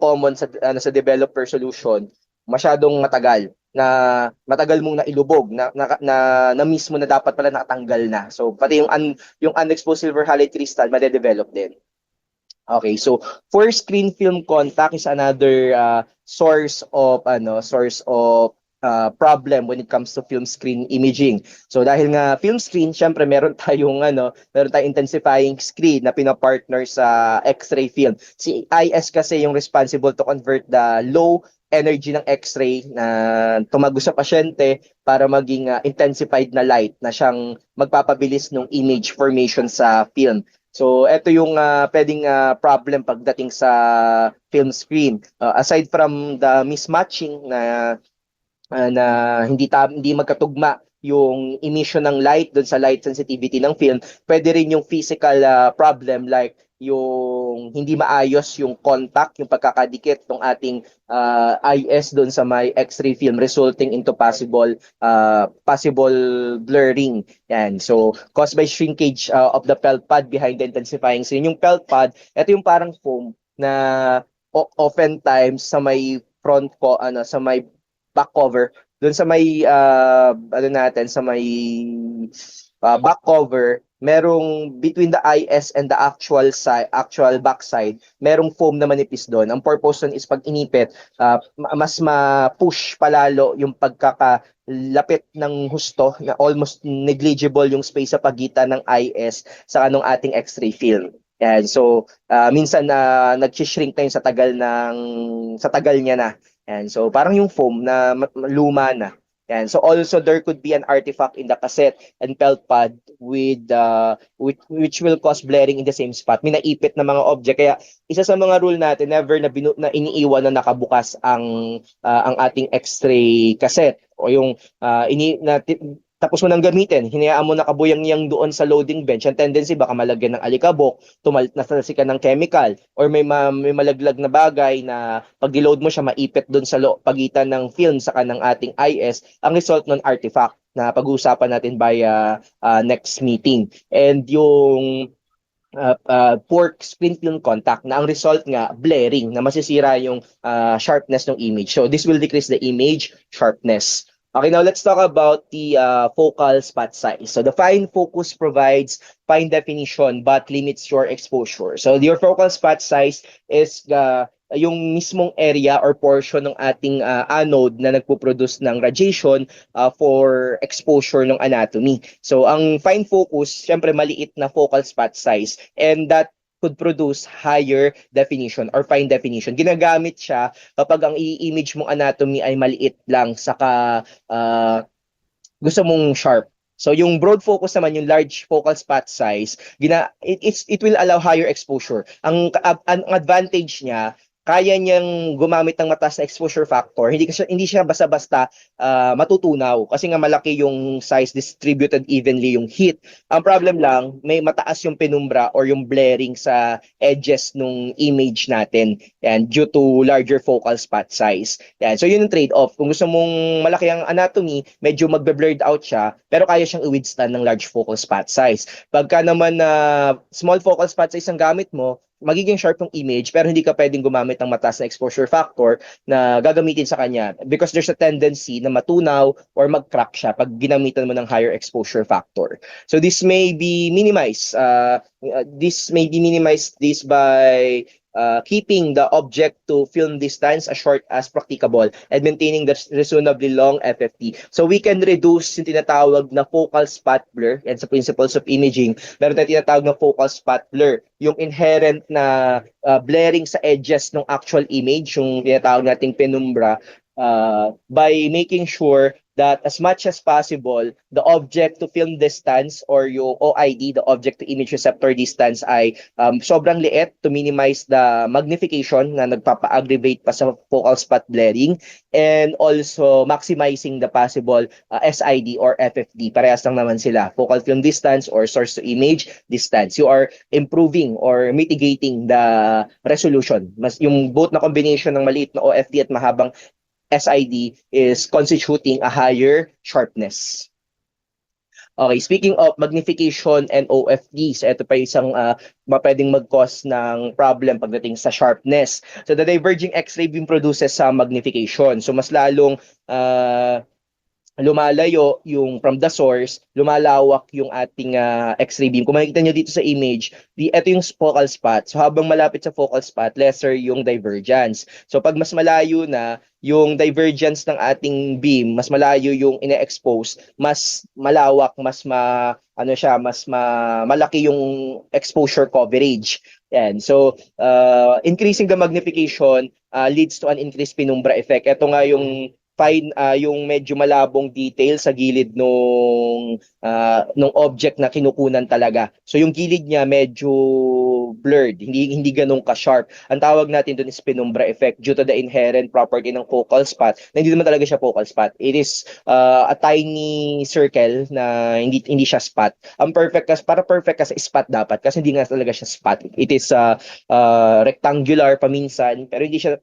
common sa developer solution masyadong matagal mong nailubog na mismo na dapat pala nakatanggal na. So pati yung unexposed silver halide crystal made-develop din. Okay, so for screen film contact is another source of problem when it comes to film screen imaging. So dahil nga film screen, syempre meron tayong intensifying screen na pina-partner sa X-ray film. Si IS kasi yung responsible to convert the low energy ng X-ray na tumagos sa pasyente para maging intensified na light na siyang magpapabilis ng image formation sa film. So, ito yung pwedeng problem pagdating sa film screen. Aside from the mismatching na hindi magkatugma yung emission ng light doon sa light sensitivity ng film, pwede rin yung physical problem like yung hindi maayos yung contact, yung pagkakadikit ng ating IS doon sa may X-ray film resulting into possible blurring. Yan. So, caused by shrinkage of the felt pad behind the intensifying screen. Yung felt pad, ito yung parang foam na oftentimes sa may sa may back cover doon sa may sa may back cover, merong between the IS and the actual backside, merong foam na manipis doon. Ang purpose doon is pag inipit, mas ma-push palalo yung pagkakalapit ng husto na almost negligible yung space sa pagitan ng IS sa anong ating X-ray film. Yan. So, minsan na nag-shrink na yun sa tagal niya na. Yan. So, parang yung foam na luma na. Yan. So also there could be an artifact in the cassette and felt pad which will cause blaring in the same spot. May naipit na mga object kaya isa sa mga rule natin never na iniiwan na nakabukas ang ating X-ray cassette o yung tapos mo nang gamitin, hinayaan mo nakabuyang-yang doon sa loading bench, ang tendency baka malagyan ng alikabok, tumalit na ka ng chemical, or may malaglag na bagay na pag load mo siya, maipit doon sa pagitan ng film sa kanang ating IS, ang result ng artifact na pag-uusapan natin by next meeting. And yung poor screen film contact na ang result nga blaring na masisira yung sharpness ng image. So this will decrease the image sharpness. Okay, now let's talk about the focal spot size. So the fine focus provides fine definition but limits your exposure. So your focal spot size is yung mismong area or portion ng ating anode na nagpo-produce ng radiation for exposure ng anatomy. So ang fine focus, syempre maliit na focal spot size and that could produce higher definition or fine definition. Ginagamit siya kapag ang i-image mong anatomy ay maliit lang saka gusto mong sharp. So yung broad focus naman, yung large focal spot size, it will allow higher exposure. Ang advantage niya, kaya niyang gumamit ng mataas na exposure factor. Hindi siya basta-basta matutunaw kasi nga malaki yung size distributed evenly yung heat. Ang problem lang, may mataas yung penumbra or yung blaring sa edges nung image natin. Yan, due to larger focal spot size. Yan. So yun yung trade-off. Kung gusto mong malaki ang anatomy, medyo magbe-blurred out siya, pero kaya siyang i-withstand ng large focal spot size. Pagka naman na small focal spot size ang gamit mo, magiging sharp yung image pero hindi ka pwedeng gumamit ng mataas na exposure factor na gagamitin sa kanya because there's a tendency na matunaw or mag-crack siya pag ginamitan mo ng higher exposure factor. So this may be minimized this by keeping the object to film distance as short as practicable and maintaining the reasonably long FFT. So we can reduce yung tinatawag na focal spot blur yan sa principles of imaging. Meron tayong tinatawag na focal spot blur, yung inherent na blaring sa edges ng actual image, yung tinatawag nating penumbra, by making sure that as much as possible, the object to film distance or yung OID, the object to image receptor distance ay sobrang liit to minimize the magnification na nagpapa-aggravate pa sa focal spot blaring and also maximizing the possible SID or FFD. Parehas lang naman sila, focal film distance or source to image distance. You are improving or mitigating the resolution. Yung both na combination ng maliit na OFD at mahabang SID is constituting a higher sharpness. Okay, speaking of magnification and OFDs, ito pa isang pwedeng mag-cause ng problem pagdating sa sharpness. So the diverging X-ray beam produces some magnification. So mas lalong lumalayo yung from the source, lumalawak yung ating X-ray beam. Kung makikita nyo dito sa image, ito yung focal spot. So habang malapit sa focal spot, lesser yung divergence. So pag mas malayo na, yung divergence ng ating beam, mas malayo yung ine-expose, mas malawak, malaki yung exposure coverage. Yan. So, increasing the magnification leads to an increased penumbra effect. Ito nga yung medyo malabong detail sa gilid nung object na kinukunan talaga. So yung gilid niya medyo blurred, hindi ganun ka-sharp. Ang tawag natin doon is penumbra effect due to the inherent property ng focal spot na hindi naman talaga siya focal spot. It is a tiny circle na hindi siya spot. Ang perfect kasi para perfect kasi spot dapat kasi hindi nga talaga siya spot. It is rectangular paminsan pero hindi siya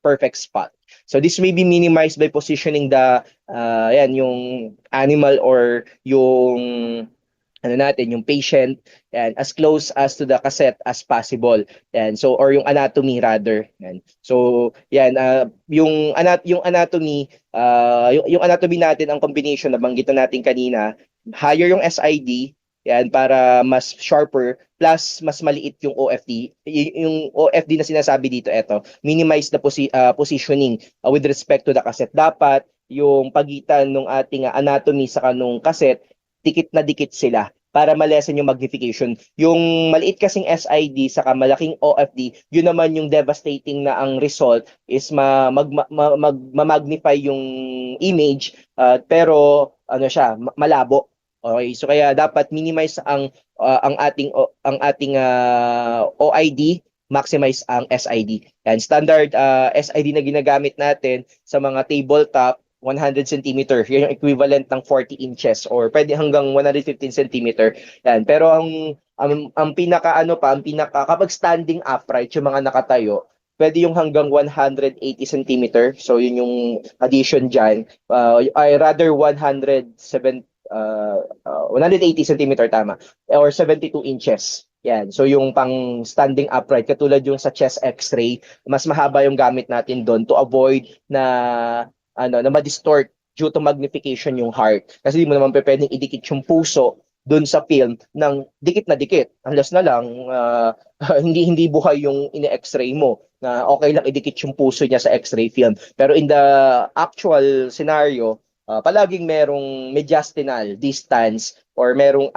perfect spot. So this may be minimized by positioning yung animal or yung yung patient and as close as to the cassette as possible. Yan. So or yung anatomy rather. Yan. So yan yung anatomy yung anatomy natin ang combination na banggit natin kanina, higher yung SID yan para mas sharper plus mas maliit yung OFD. Yung OFD na sinasabi dito minimize the positioning with respect to the cassette. Dapat yung pagitan ng ating anatomy sa kanong cassette dikit na dikit sila para malesen yung magnification. Yung maliit kasing SID sa malaking OFD, yun naman yung devastating na ang result is magnify yung image pero malabo. Okay, so kaya dapat minimize ang ating OID, maximize ang SID. And standard SID na ginagamit natin sa mga tabletop 100 centimeter. Yan yung equivalent ng 40 inches or pwede hanggang 115 centimeter. Yan. Pero ang pinaka kapag standing upright yung mga nakatayo, pwede yung hanggang 180 centimeter. So yun yung addition dyan. I rather 180 centimeter tama or 72 inches. Yan. So yung pang standing upright katulad yung sa chest x-ray, mas mahaba yung gamit natin doon to avoid na ma-distort due to magnification yung heart. Kasi di mo naman pwedeng idikit yung puso doon sa film ng dikit na dikit. Unless na lang hindi buhay yung ine-x-ray mo na okay lang idikit yung puso niya sa x-ray film. Pero in the actual scenario, palaging merong mediastinal distance or merong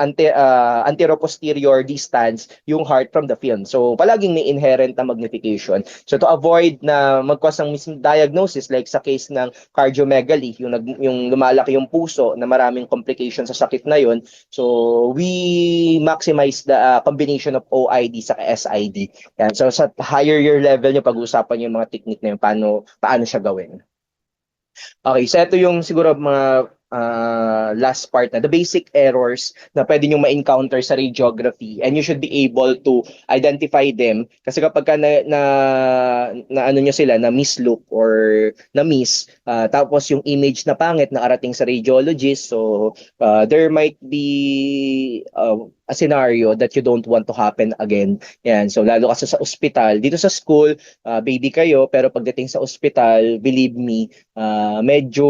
anteroposterior distance yung heart from the film. So palaging may inherent na magnification. So to avoid na magcause ng misdiagnosis like sa case ng cardiomegaly, yung lumalaki yung puso na maraming complications sa sakit na yun. So we maximize the combination of OID sa SID. Yan. So sa higher year level nyo pag-uusapan yung mga technique na yun, paano siya gawin. Okay, so ito yung siguro mga last part na the basic errors na pwede nyo ma-encounter sa radiography and you should be able to identify them kasi kapag na ano nyo sila na mislook or na miss tapos yung image na pangit na arating sa radiologist, so there might be a scenario that you don't want to happen again. Yan, so lalo kasi sa ospital, dito sa school baby kayo pero pagdating sa ospital, believe me, medyo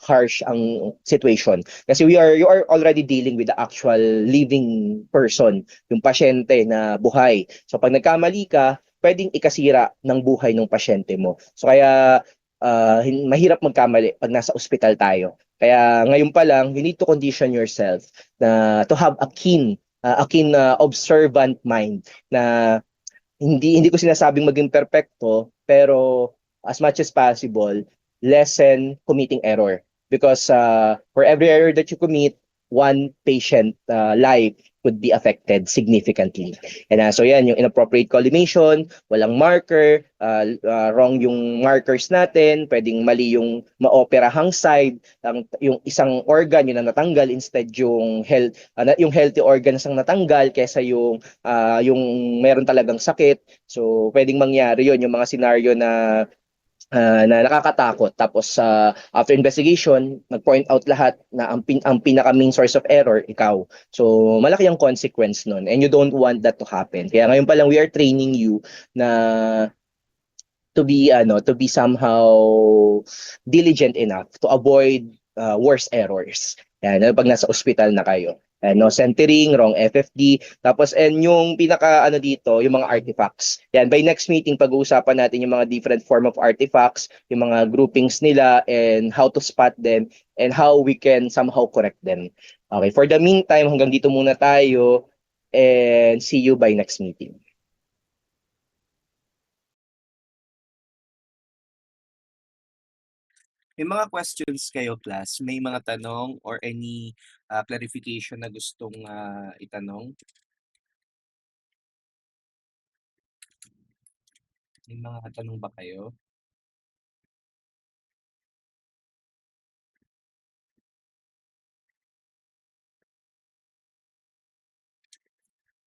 harsh ang situation. Kasi you are already dealing with the actual living person, yung pasyente na buhay. So pag nagkamali ka, pwedeng ikasira ng buhay ng pasyente mo. So kaya mahirap magkamali pag nasa ospital tayo. Kaya ngayon pa lang, you need to condition yourself na to have a keen observant mind na hindi ko sinasabing maging perpekto, pero as much as possible, lessen committing error. Because for every error that you commit, one patient life could be affected significantly. And so yan, yung inappropriate collimation, walang marker, wrong yung markers natin, pwedeng mali yung maoperahang side, yung isang organ yun na natanggal instead yung healthy organs ang natanggal kesa yung meron talagang sakit. So, pwedeng mangyari yon yung mga scenario na nakakatakot. Tapos after investigation, nag-point out lahat na ang pinaka main source of error, ikaw. So, malaki ang consequence nun and you don't want that to happen. Kaya ngayon pa lang we are training you na to be somehow diligent enough to avoid worse errors. Yan, pag nasa ospital na kayo. No centering, wrong FFD, tapos and yung pinaka ano dito, yung mga artifacts. Yan, by next meeting pag-uusapan natin yung mga different form of artifacts, yung mga groupings nila and how to spot them and how we can somehow correct them. Okay, for the meantime, hanggang dito muna tayo and see you by next meeting. May mga questions kayo, class? May mga tanong or any clarification na gustong itanong? May mga tanong ba kayo?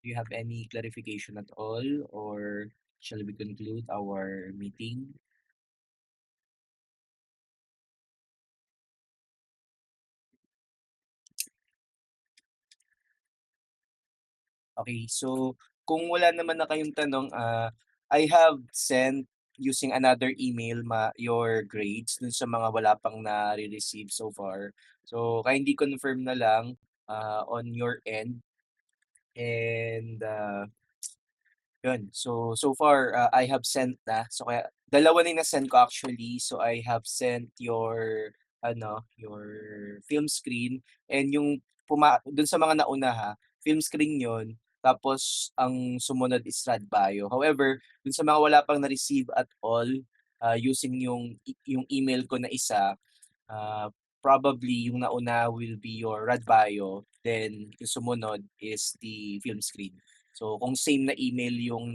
Do you have any clarification at all, or shall we conclude our meeting? Okay, so kung wala naman na kayong tanong, I have sent using another email your grades dun sa mga wala pang na-receive so far. So kindly confirm na lang on your end, and yun. So far, I have sent na. So kaya dalawa na yung na-send ko actually. So I have sent your film screen, and yung dun sa mga nauna ha, film screen yun. Tapos ang sumunod is rad bio. However, dun sa mga wala pang na-receive at all, using yung email ko na isa, uh, probably yung nauna will be your rad bio, then yung sumunod is the film screen. So kung same na email yung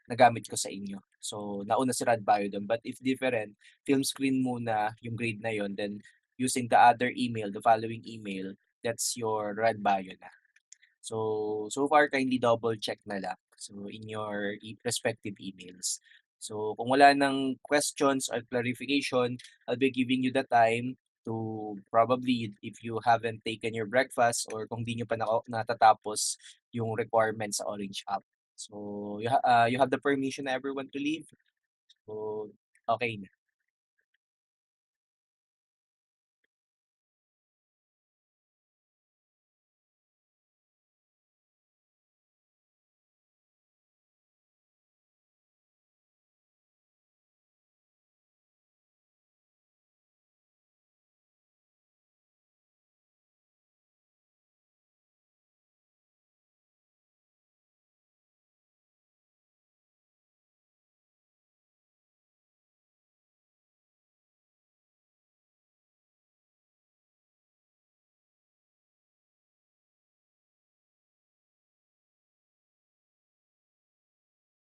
nagamit ko sa inyo. So nauna si rad bio dun. But if different, film screen muna yung grade na yon, then using the other email, the following email, that's your rad bio na. So far kindly double check na lang. So in your respective emails. So kung wala ng questions or clarification, I'll be giving you the time to probably, if you haven't taken your breakfast or kung di nyo pa natatapos yung requirements sa Orange app. So you have the permission na everyone to leave. So okay na.